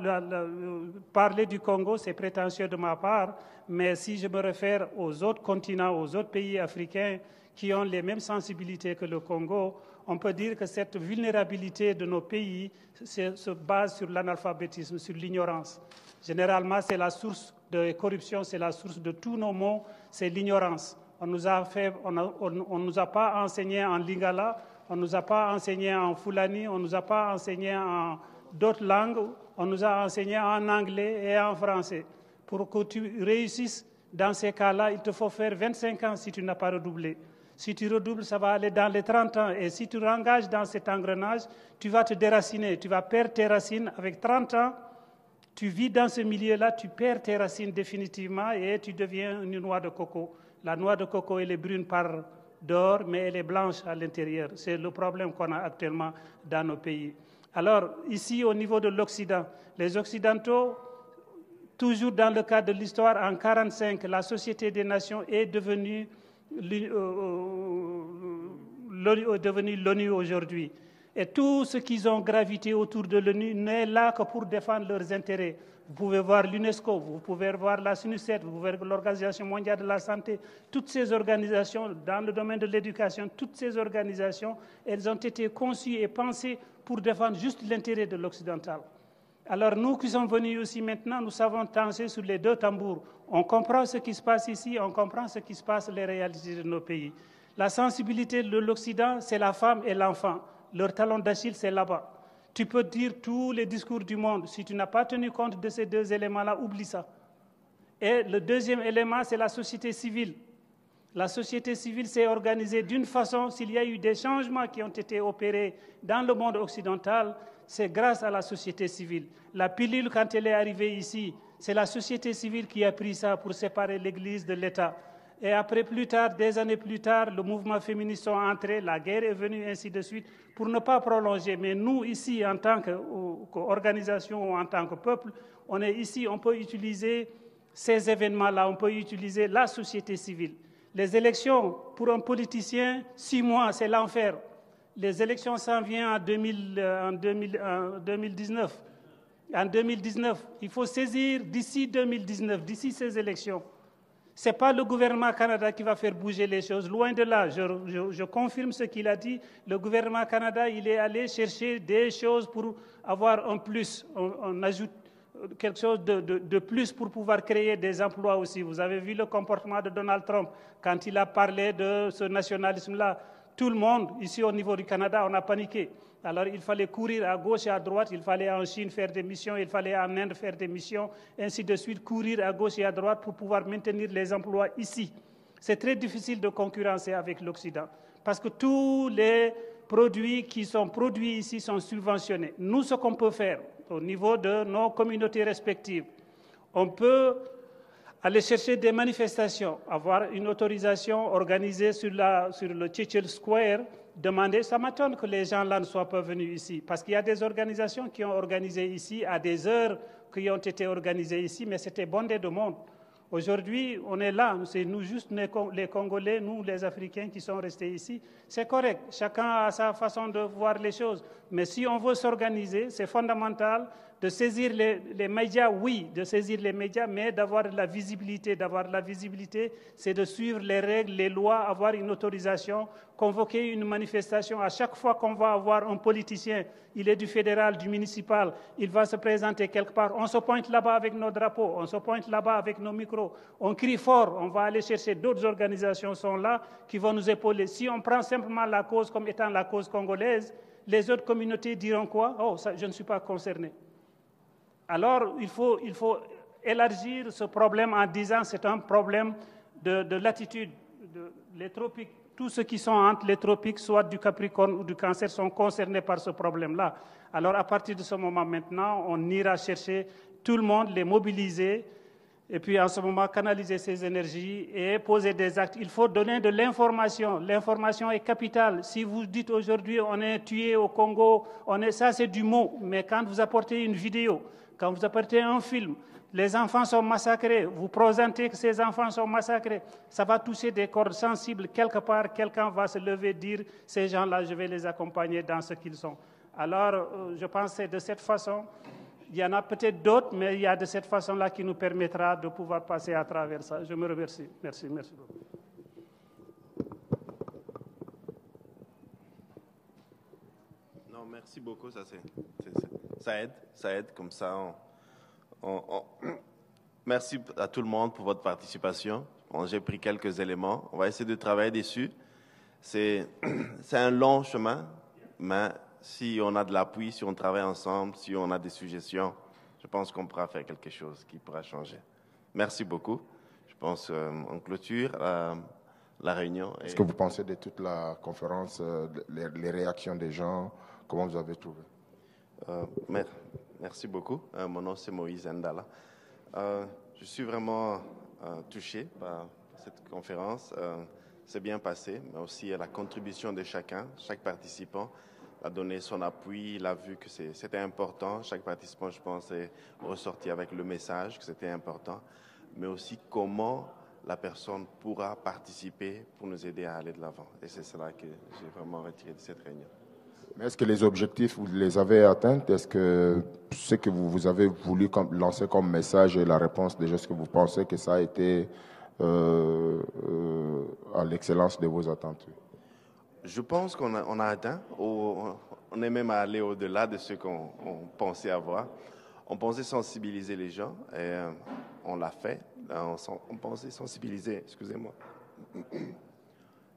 Parler du Congo, c'est prétentieux de ma part, mais si je me réfère aux autres continents, aux autres pays africains qui ont les mêmes sensibilités que le Congo, on peut dire que cette vulnérabilité de nos pays se base sur l'analphabétisme, sur l'ignorance. Généralement, c'est la source de corruption, c'est la source de tous nos maux, c'est l'ignorance. On nous a pas enseigné en lingala On ne nous a pas enseigné en Fulani, on ne nous a pas enseigné en d'autres langues, on nous a enseigné en anglais et en français. Pour que tu réussisses dans ces cas-là, il te faut faire 25 ans si tu n'as pas redoublé. Si tu redoubles, ça va aller dans les 30 ans. Et si tu rengages dans cet engrenage, tu vas te déraciner. Tu vas perdre tes racines. Avec 30 ans, tu vis dans ce milieu-là, tu perds tes racines définitivement et tu deviens une noix de coco. La noix de coco, elle est brune par dehors, mais elle est blanche à l'intérieur. C'est le problème qu'on a actuellement dans nos pays. Alors, ici, au niveau de l'Occident, les Occidentaux, toujours dans le cadre de l'histoire, en 1945, la Société des Nations est devenue l'ONU aujourd'hui. Et tout ce qu'ils ont gravité autour de l'ONU n'est là que pour défendre leurs intérêts. Vous pouvez voir l'UNESCO, vous pouvez voir la SNUSET, vous pouvez voir l'Organisation mondiale de la santé. Toutes ces organisations, dans le domaine de l'éducation, toutes ces organisations, elles ont été conçues et pensées pour défendre juste l'intérêt de l'occidental. Alors nous qui sommes venus aussi maintenant, nous savons danser sur les deux tambours. On comprend ce qui se passe ici, on comprend ce qui se passe, les réalités de nos pays. La sensibilité de l'Occident, c'est la femme et l'enfant. Leur talon d'Achille, c'est là-bas. Tu peux dire tous les discours du monde. Si tu n'as pas tenu compte de ces deux éléments-là, oublie ça. Et le deuxième élément, c'est la société civile. La société civile s'est organisée d'une façon, s'il y a eu des changements qui ont été opérés dans le monde occidental, c'est grâce à la société civile. La pilule, quand elle est arrivée ici, c'est la société civile qui a pris ça pour séparer l'Église de l'État. Et après, plus tard, des années plus tard, le mouvement féministe sont entrés, la guerre est venue, ainsi de suite, pour ne pas prolonger. Mais nous, ici, en tant qu'organisation ou en tant que peuple, on est ici, on peut utiliser ces événements-là, on peut utiliser la société civile. Les élections, pour un politicien, 6 mois, c'est l'enfer. Les élections s'en viennent en 2019. En 2019, il faut saisir d'ici 2019, d'ici ces élections. Ce n'est pas le gouvernement Canada qui va faire bouger les choses. Loin de là, je confirme ce qu'il a dit. Le gouvernement Canada, il est allé chercher des choses pour avoir un plus. On ajoute quelque chose de plus pour pouvoir créer des emplois aussi. Vous avez vu le comportement de Donald Trump quand il a parlé de ce nationalisme-là. Tout le monde, ici au niveau du Canada, on a paniqué. Alors il fallait courir à gauche et à droite, il fallait en Chine faire des missions, il fallait en Inde faire des missions, ainsi de suite, courir à gauche et à droite pour pouvoir maintenir les emplois ici. C'est très difficile de concurrencer avec l'Occident, parce que tous les produits qui sont produits ici sont subventionnés. Nous, ce qu'on peut faire au niveau de nos communautés respectives, on peut aller chercher des manifestations, avoir une autorisation organisée sur le Churchill Square, demander, ça m'étonne que les gens là ne soient pas venus ici, parce qu'il y a des organisations qui ont organisé ici à des heures qui ont été organisées ici, mais c'était bondé de monde. Aujourd'hui, on est là, c'est nous juste les Congolais, nous les Africains qui sont restés ici. C'est correct, chacun a sa façon de voir les choses. Mais si on veut s'organiser, c'est fondamental de saisir les médias, oui, de saisir les médias, mais d'avoir de la visibilité. D'avoir de la visibilité, c'est de suivre les règles, les lois, avoir une autorisation, convoquer une manifestation. À chaque fois qu'on va avoir un politicien, il est du fédéral, du municipal, il va se présenter quelque part. On se pointe là-bas avec nos drapeaux, on se pointe là-bas avec nos micros. On crie fort, on va aller chercher d'autres organisations sont là qui vont nous épauler. Si on prend simplement la cause comme étant la cause congolaise, les autres communautés diront quoi? Oh, ça, je ne suis pas concerné. Alors, il faut élargir ce problème en disant que c'est un problème de latitude. Les tropiques, tous ceux qui sont entre les tropiques, soit du Capricorne ou du Cancer, sont concernés par ce problème-là. Alors, à partir de ce moment maintenant, on ira chercher tout le monde, les mobiliser, et puis en ce moment, canaliser ces énergies et poser des actes. Il faut donner de l'information. L'information est capitale. Si vous dites aujourd'hui, on est tué au Congo, ça c'est du mot, mais quand vous apportez une vidéo, quand vous apportez un film, les enfants sont massacrés, vous présentez que ces enfants sont massacrés, ça va toucher des cordes sensibles. Quelque part, quelqu'un va se lever et dire, ces gens-là, je vais les accompagner dans ce qu'ils sont. Alors, je pense que c'est de cette façon, il y en a peut-être d'autres, mais il y a de cette façon-là qui nous permettra de pouvoir passer à travers ça. Je me remercie. Merci beaucoup. Non, merci beaucoup, ça aide comme ça. Merci à tout le monde pour votre participation. Bon, j'ai pris quelques éléments, on va essayer de travailler dessus. c'est un long chemin, mais si on a de l'appui, si on travaille ensemble, si on a des suggestions, je pense qu'on pourra faire quelque chose qui pourra changer. Merci beaucoup. Je pense en clôture la réunion. Qu'est-ce que vous pensez de toute la conférence, les réactions des gens? Comment vous avez trouvé? Merci beaucoup. Mon nom, c'est Moïse Ndala. Je suis vraiment touché par cette conférence. C'est bien passé, mais aussi la contribution de chacun. Chaque participant a donné son appui, il a vu que c'était important. Chaque participant, je pense, est ressorti avec le message que c'était important, mais aussi comment la personne pourra participer pour nous aider à aller de l'avant. Et c'est cela que j'ai vraiment retiré de cette réunion. Mais est-ce que les objectifs, vous les avez atteints? Est-ce que ce que vous avez voulu lancer comme message et la réponse, déjà, est-ce que vous pensez que ça a été à l'excellence de vos attentes? Je pense qu'on a atteint, on est même allé au-delà de ce qu'on pensait avoir. On pensait sensibiliser les gens et on l'a fait. On pensait sensibiliser, excusez-moi.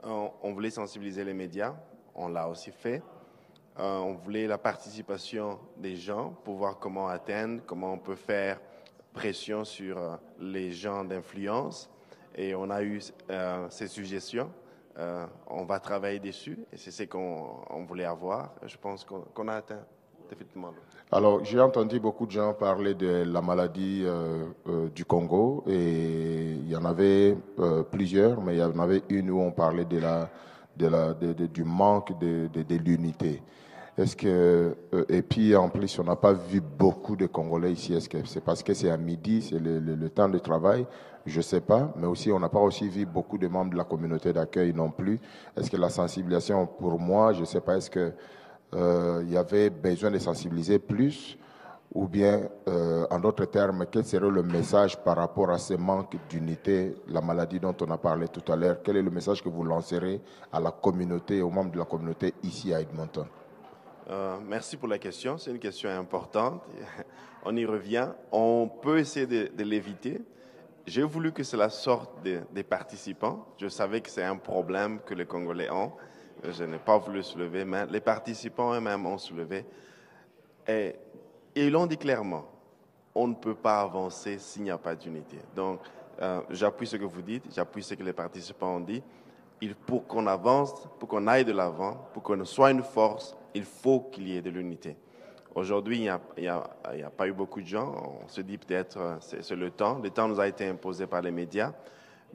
On voulait sensibiliser les médias, on l'a aussi fait. On voulait la participation des gens pour voir comment atteindre, comment on peut faire pression sur les gens d'influence. Et on a eu ces suggestions. On va travailler dessus et c'est ce qu'on voulait avoir. Je pense qu'on a atteint définitivement. Alors, j'ai entendu beaucoup de gens parler de la maladie du Congo et il y en avait plusieurs, mais il y en avait une où on parlait du manque de l'unité. Est-ce que et puis en plus on n'a pas vu beaucoup de Congolais ici. Est-ce que c'est parce que c'est à midi, c'est le temps de travail? Je sais pas, mais aussi on n'a pas aussi vu beaucoup de membres de la communauté d'accueil non plus. Est-ce que la sensibilisation, pour moi, je sais pas, est-ce que il y avait besoin de sensibiliser plus, ou bien en d'autres termes, quel serait le message par rapport à ce manque d'unité, la maladie dont on a parlé tout à l'heure? Quel est le message que vous lancerez à la communauté, aux membres de la communauté ici à Edmonton? Merci pour la question. C'est une question importante. On y revient. On peut essayer de l'éviter. J'ai voulu que cela sorte des participants. Je savais que c'est un problème que les Congolais ont. Je n'ai pas voulu soulever, mais les participants eux-mêmes ont soulevé. Et ils l'ont dit clairement. On ne peut pas avancer s'il n'y a pas d'unité. Donc, j'appuie ce que vous dites, j'appuie ce que les participants ont dit. Pour qu'on avance, pour qu'on aille de l'avant, pour qu'on soit une force, il faut qu'il y ait de l'unité. Aujourd'hui, il n'y a pas eu beaucoup de gens. On se dit peut-être c'est le temps. Le temps nous a été imposé par les médias.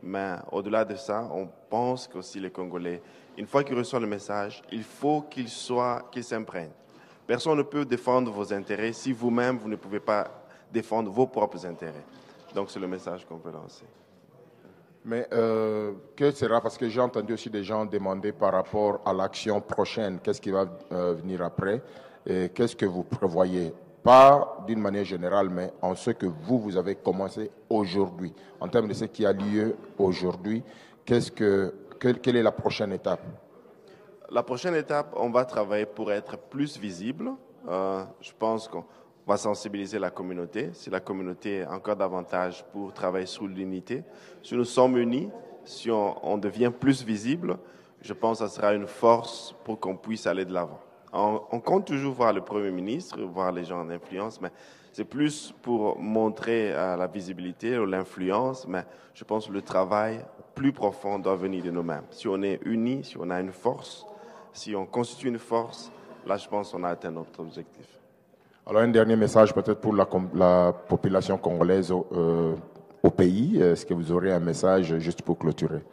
Mais au-delà de ça, on pense qu'aussi les Congolais, une fois qu'ils reçoivent le message, il faut qu'ils s'imprègnent. Personne ne peut défendre vos intérêts si vous-même, vous ne pouvez pas défendre vos propres intérêts. Donc, c'est le message qu'on peut lancer. Mais que sera, parce que j'ai entendu aussi des gens demander par rapport à l'action prochaine, qu'est-ce qui va venir après et qu'est-ce que vous prévoyez? Pas d'une manière générale, mais en ce que vous avez commencé aujourd'hui. En termes de ce qui a lieu aujourd'hui, quelle est la prochaine étape? La prochaine étape, on va travailler pour être plus visible. Je pense qu'on va sensibiliser la communauté. Si la communauté est encore davantage pour travailler sur l'unité, si nous sommes unis, si on devient plus visible, je pense que ça sera une force pour qu'on puisse aller de l'avant. On compte toujours voir le Premier ministre, voir les gens d'influence, mais c'est plus pour montrer la visibilité ou l'influence, mais je pense que le travail plus profond doit venir de nous-mêmes. Si on est unis, si on a une force, si on constitue une force, là je pense qu'on a atteint notre objectif. Alors un dernier message peut-être pour la population congolaise au pays. Est-ce que vous aurez un message juste pour clôturer?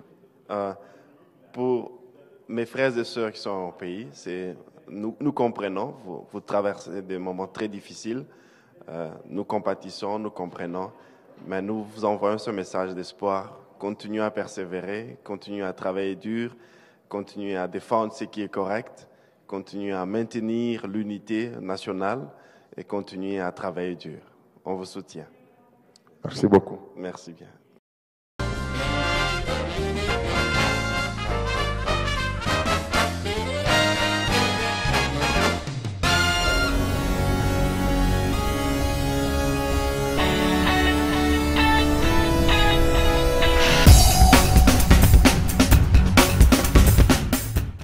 Pour mes frères et sœurs qui sont au pays, nous comprenons, vous traversez des moments très difficiles, nous compatissons, nous comprenons, mais nous vous envoyons ce message d'espoir. Continuez à persévérer, continuez à travailler dur, continuez à défendre ce qui est correct, continuez à maintenir l'unité nationale et continuez à travailler dur. On vous soutient. Merci beaucoup. Merci bien.